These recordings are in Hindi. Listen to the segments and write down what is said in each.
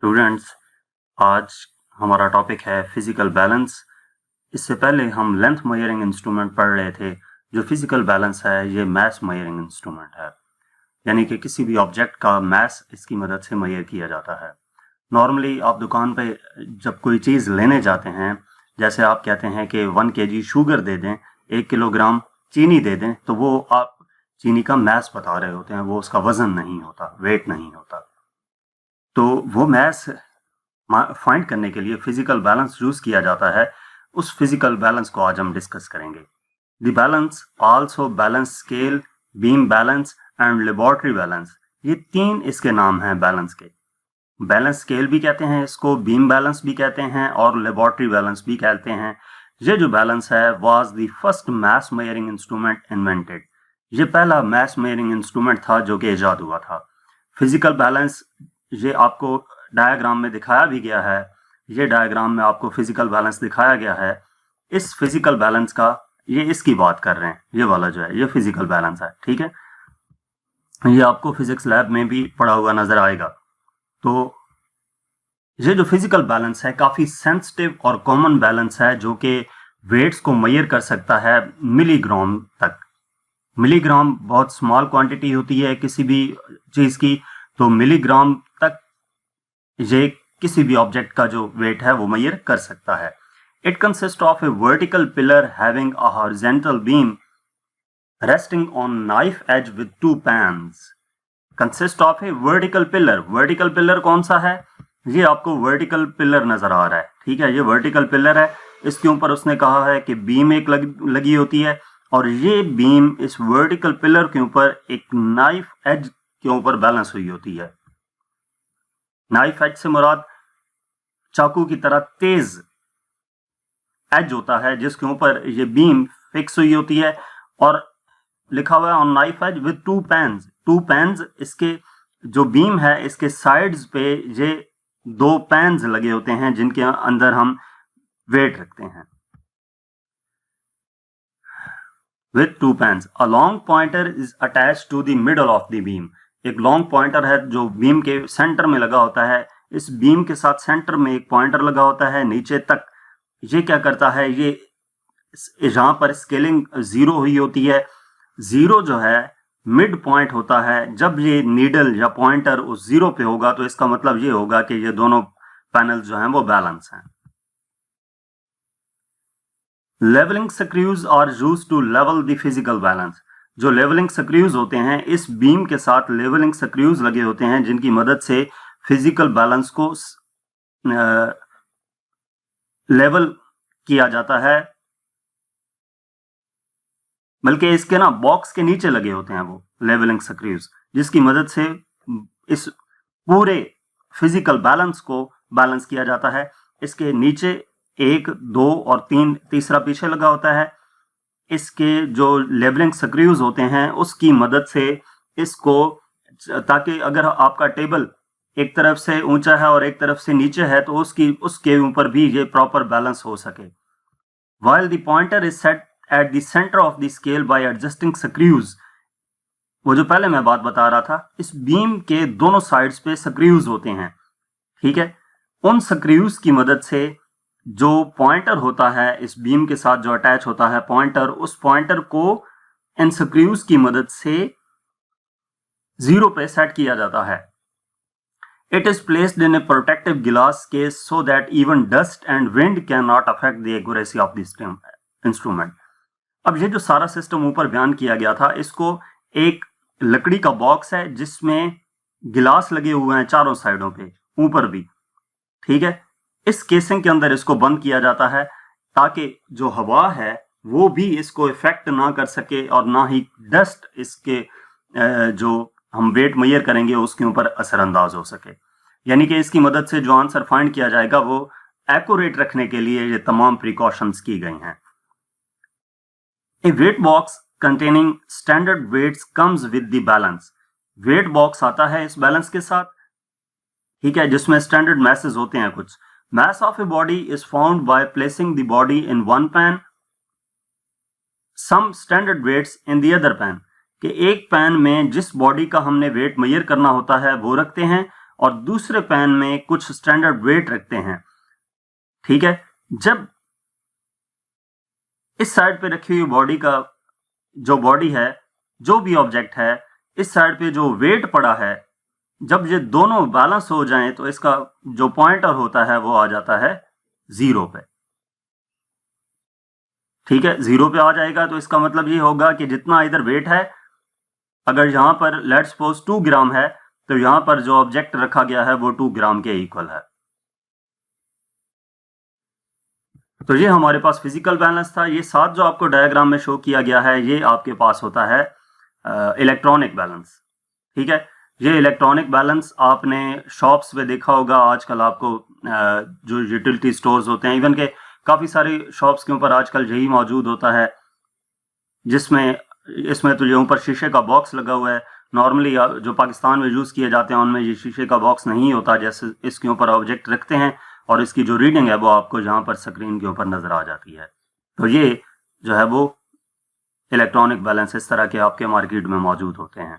स्टूडेंट्स, आज हमारा टॉपिक है फिजिकल बैलेंस। इससे पहले हम लेंथ मेजरिंग इंस्ट्रूमेंट पढ़ रहे थे। जो फिजिकल बैलेंस है ये मास मेजरिंग इंस्ट्रूमेंट है, यानी कि किसी भी ऑब्जेक्ट का मास इसकी मदद से मेजर किया जाता है। नॉर्मली आप दुकान पे जब कोई चीज़ लेने जाते हैं, जैसे आप कहते हैं कि 1 kg शुगर दे दें, 1 किलोग्राम चीनी दे दें, तो वो आप चीनी का मास बता रहे होते हैं, वो उसका वजन नहीं होता, वेट नहीं होता। तो वो मास फाइंड करने के लिए फिजिकल बैलेंस यूज किया जाता है। उस फिजिकल बैलेंस को आज हम डिस्कस करेंगे। The balance also balance scale, beam balance and laboratory balance, ये 3 इसके नाम हैं बैलेंस के। बैलेंस स्केल भी कहते हैं इसको, बीम बैलेंस भी कहते हैं और लेबोरेटरी बैलेंस भी कहते हैं। ये जो बैलेंस है was the first mass measuring instrument invented. ये पहला मास मेजरिंग इंस्ट्रूमेंट था जो कि इजाद हुआ था। फिजिकल बैलेंस ये आपको डायग्राम में दिखाया भी गया है। ये डायग्राम में आपको फिजिकल बैलेंस दिखाया गया है। इस फिजिकल बैलेंस का ये इसकी बात कर रहे हैं, ये वाला जो है ये फिजिकल बैलेंस है, ठीक है। ये आपको फिजिक्स लैब में भी पढ़ा हुआ नजर आएगा। तो ये जो फिजिकल बैलेंस है काफी सेंसिटिव और कॉमन बैलेंस है जो कि वेट्स को मेजर कर सकता है मिलीग्राम तक। मिलीग्राम बहुत स्मॉल क्वांटिटी होती है किसी भी चीज की, तो मिलीग्राम तक ये किसी भी ऑब्जेक्ट का जो वेट है वो मेजर कर सकता है। It consist of A vertical pillar having a horizontal beam resting on knife edge with 2 pans. Consist of A vertical pillar. Vertical pillar कौन सा है? ये आपको वर्टिकल पिलर नजर आ रहा है, ठीक है। ये वर्टिकल पिलर है, इसके ऊपर उसने कहा है कि बीम एक लगी होती है और ये बीम इस वर्टिकल पिलर के ऊपर एक नाइफ एज के ऊपर बैलेंस हुई होती है। नाइफ एज से मुराद चाकू की तरह तेज एज होता है जिसके ऊपर ये बीम फिक्स हुई होती है और लिखा हुआ है on knife edge with 2 pans. 2 pans, इसके जो बीम है इसके साइड्स पे ये 2 पैन्स लगे होते हैं जिनके अंदर हम वेट रखते हैं। With 2 pans, a long pointer is attached to the middle of the beam. एक लॉन्ग पॉइंटर है जो बीम के सेंटर में लगा होता है। इस बीम के साथ सेंटर में एक पॉइंटर लगा होता है नीचे तक। ये क्या करता है, ये जहां पर स्केलिंग 0 हुई होती है, 0 जो है मिड पॉइंट होता है। जब ये नीडल या पॉइंटर उस 0 पे होगा तो इसका मतलब ये होगा कि ये दोनों पैनल जो हैं वो बैलेंस हैं। Levelling screws are used to level the physical balance. जो लेवलिंग स्क्रूज होते हैं, इस बीम के साथ लेवलिंग स्क्रूज लगे होते हैं जिनकी मदद से फिजिकल बैलेंस को लेवल किया जाता है। बल्कि इसके ना बॉक्स के नीचे लगे होते हैं वो लेवलिंग स्क्रूज, जिसकी मदद से इस पूरे फिजिकल बैलेंस को बैलेंस किया जाता है। इसके नीचे 1, 2 और 3, तीसरा पीछे लगा होता है। इसके जो लेवलिंग स्क्रूज होते हैं उसकी मदद से इसको, ताकि अगर आपका टेबल एक तरफ से ऊंचा है और एक तरफ से नीचे है तो उसके ऊपर भी ये प्रॉपर बैलेंस हो सके। While the pointer is set at the center of the scale by adjusting screws, वो जो पहले मैं बात बता रहा था, इस बीम के दोनों साइड्स पे स्क्रूज होते हैं, ठीक है। उन स्क्रूज की मदद से जो पॉइंटर होता है इस बीम के साथ जो अटैच होता है पॉइंटर, उस पॉइंटर को इन स्क्रूज की मदद से 0 पे सेट किया जाता है। It is placed in a protective glass case so that even dust and wind cannot affect the accuracy of this instrument. अब ये जो सारा सिस्टम ऊपर बयान किया गया था, इसको एक लकड़ी का बॉक्स है जिसमें गिलास लगे हुए हैं चारों साइडों पे, ऊपर भी, ठीक है। इस केसिंग के अंदर इसको बंद किया जाता है ताकि जो हवा है वो भी इसको इफेक्ट ना कर सके और ना ही डस्ट इसके जो हम वेट मेजर करेंगे उसके ऊपर असरअंदाज हो सके। यानी कि इसकी मदद से जो आंसर फाइंड किया जाएगा वो एक्यूरेट रखने के लिए ये तमाम प्रिकॉशंस की गई हैं। A weight box containing standard weights comes with the balance. Weight box आता है इस बैलेंस के साथ, ठीक है, जिसमें स्टैंडर्ड मैसेज होते हैं कुछ। Mass of a body is found by placing the body in one pan, some standard weights in the other pan। कि एक पैन में जिस बॉडी का हमने वेट मेजर करना होता है वो रखते हैं और दूसरे पैन में कुछ स्टैंडर्ड वेट रखते हैं, ठीक है। जब इस साइड पे रखी हुई बॉडी का जो बॉडी है, जो भी ऑब्जेक्ट है, इस साइड पे जो वेट पड़ा है, जब ये दोनों बैलेंस हो जाएं तो इसका जो पॉइंटर होता है वो आ जाता है 0 पे, ठीक है। 0 पे आ जाएगा तो इसका मतलब ये होगा कि जितना इधर वेट है, अगर यहां पर लेट्स सपोज 2 ग्राम है, तो यहां पर जो ऑब्जेक्ट रखा गया है वो 2 ग्राम के इक्वल है। तो ये हमारे पास फिजिकल बैलेंस था। ये 7 जो आपको डायग्राम में शो किया गया है, ये आपके पास होता है इलेक्ट्रॉनिक बैलेंस, ठीक है। ये इलेक्ट्रॉनिक बैलेंस आपने शॉप्स पे देखा होगा। आजकल आपको जो यूटिलिटी स्टोर्स होते हैं, इवन के काफी सारी शॉप्स के ऊपर आजकल यही मौजूद होता है, जिसमें इसमें तो ये ऊपर शीशे का बॉक्स लगा हुआ है। नॉर्मली जो पाकिस्तान में यूज किए जाते हैं उनमें ये शीशे का बॉक्स नहीं होता, जैसे इसके ऊपर ऑब्जेक्ट रखते हैं और इसकी जो रीडिंग है वो आपको यहाँ पर स्क्रीन के ऊपर नजर आ जाती है। तो ये जो है वो इलेक्ट्रॉनिक बैलेंस इस तरह के आपके मार्केट में मौजूद होते हैं।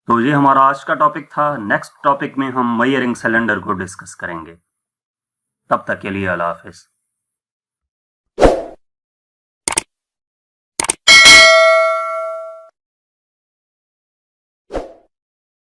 तो ये हमारा आज का टॉपिक था। नेक्स्ट टॉपिक में हम मेजरिंग सिलेंडर को डिस्कस करेंगे। तब तक के लिए अल्लाह हाफिज।